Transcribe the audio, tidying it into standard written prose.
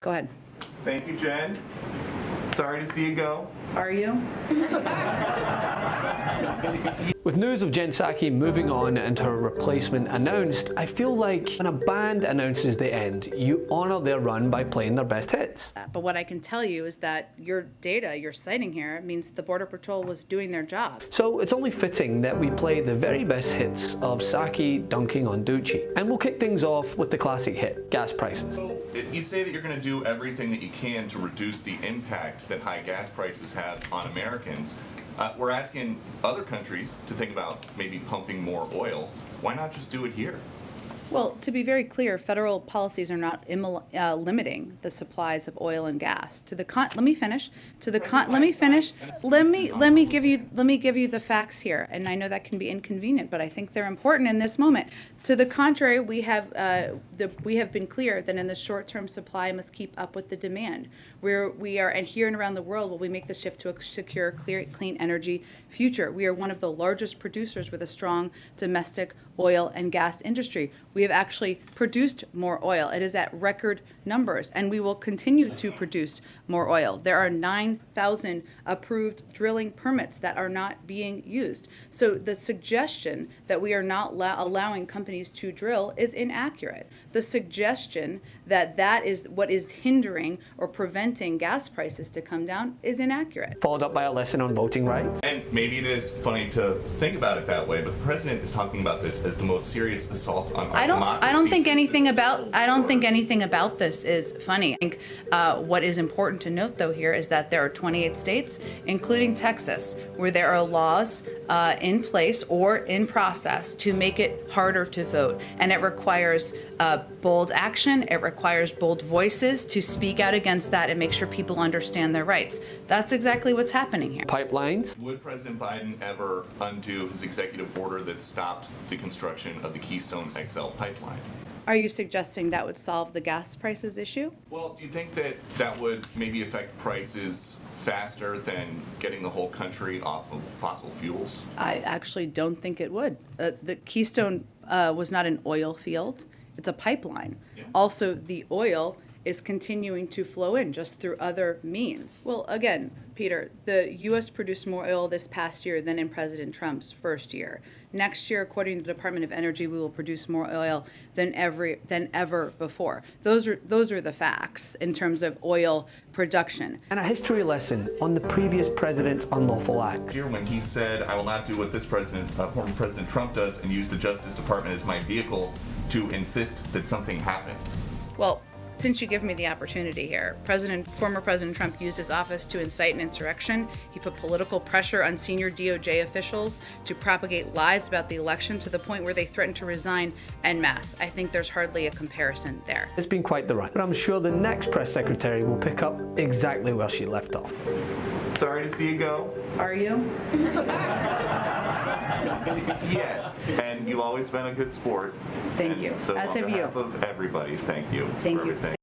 Go ahead. Thank you, Jen. Sorry to see you go. Are you? With news of Jen Psaki moving on and her replacement announced, I feel like when a band announces the end, you honour their run by playing their best hits. But what I can tell you is that your data you're citing here means the Border Patrol was doing their job. So it's only fitting that we play the very best hits of Psaki dunking on Doocy. And we'll kick things off with the classic hit, gas prices. So you say that you're going to do everything that you can to reduce the impact that high gas prices have on Americans. We're asking other countries to think about maybe pumping more oil. Why not just do it here? Well, to be very clear, federal policies are not limiting the supplies of oil and gas. Let me finish. Let me give you the facts here. And I know that can be inconvenient, but I think they're important in this moment. To the contrary, we have been clear that in the short term, supply must keep up with the demand. We are, and here and around the world, while we make the shift to a secure, clean energy future, we are one of the largest producers with a strong domestic oil and gas industry. We have actually produced more oil. It is at record numbers, and we will continue to produce more oil. There are 9,000 approved drilling permits that are not being used. So the suggestion that we are not allowing companies to drill is inaccurate. The suggestion that that is what is hindering or preventing gas prices to come down is inaccurate. Followed up by a lesson on voting rights. And maybe it is funny to think about it that way, but the president is talking about this as the most serious assault on our democracy. I don't think anything about this is funny. I think what is important to note, though, here is that there are 28 states, including Texas, where there are laws in place or in process to make it harder to vote. And it requires bold action. It requires bold voices to speak out against that and make sure people understand their rights. That's exactly what's happening here. Pipelines. Would President Biden ever undo his executive order that stopped the construction of the Keystone XL pipeline? Are you suggesting that would solve the gas prices issue? Well, do you think that that would maybe affect prices faster than getting the whole country off of fossil fuels? I actually don't think it would. The Keystone was not an oil field. It's a pipeline. Yeah. Also, the oil is continuing to flow in just through other means. Well, again, Peter, the U.S. produced more oil this past year than in President Trump's first year. Next year, according to the Department of Energy, we will produce more oil than ever before. Those are the facts in terms of oil production. And a history lesson on the previous president's unlawful acts. Here, when he said, "I will not do what this president, former President Trump does, and use the Justice Department as my vehicle to insist that something happen." Well, since you give me the opportunity here, former President Trump used his office to incite an insurrection. He put political pressure on senior DOJ officials to propagate lies about the election to the point where they threatened to resign en masse. I think there's hardly a comparison there. It's been quite the run, but I'm sure the next press secretary will pick up exactly where she left off. Sorry to see you go. Are you? Yes, and you've always been a good sport. Thank you. So As on have you. behalf of everybody, thank you. Thank for you. everything.